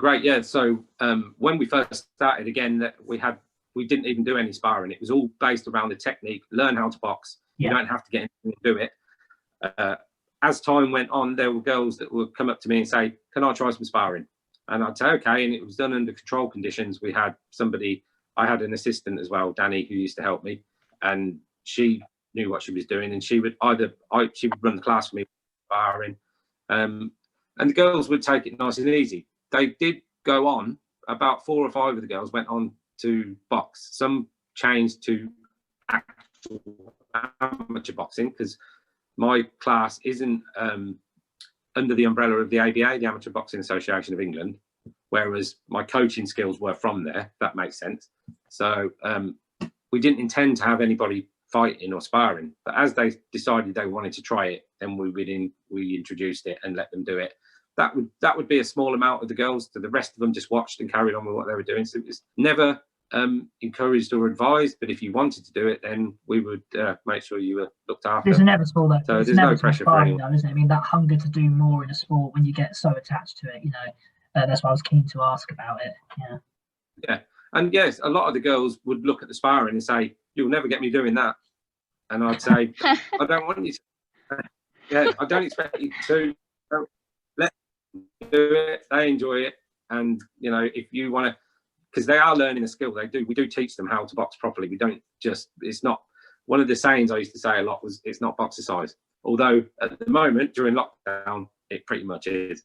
Great, yeah. So when we first started, again, that we didn't even do any sparring. It was all based around the technique. Learn how to box. Yeah. You don't have to get in and do it. As time went on, there were girls that would come up to me and say, "Can I try some sparring?" And I'd say, "Okay." And it was done under control conditions. We had somebody. I had an assistant as well, Danny, who used to help me, and she knew what she was doing. And she would she would run the class for me, sparring, and the girls would take it nice and easy. They did go on. About 4 or 5 of the girls went on to box. Some changed to actual amateur boxing because my class isn't under the umbrella of the ABA, the Amateur Boxing Association of England, whereas my coaching skills were from there. If that makes sense. So we didn't intend to have anybody fighting or sparring, but as they decided they wanted to try it, then we introduced it and let them do it. That would be a small amount of the girls. So the rest of them just watched and carried on with what they were doing. So it was never encouraged or advised, but if you wanted to do it, then we would make sure you were looked after. It's inevitable though. So there's no pressure for anyone, though, isn't it? I mean, that hunger to do more in a sport when you get so attached to it, that's why I was keen to ask about it. Yeah, and yes, a lot of the girls would look at the sparring and say, "You'll never get me doing that," and I'd say, "I don't want you to. Yeah, I don't expect you to. Let them do it. They enjoy it, and if you want to." Because they are learning a skill. We do teach them how to box properly. We don't just, it's not, one of the sayings I used to say a lot was, it's not boxercise. Although at the moment, during lockdown, it pretty much is.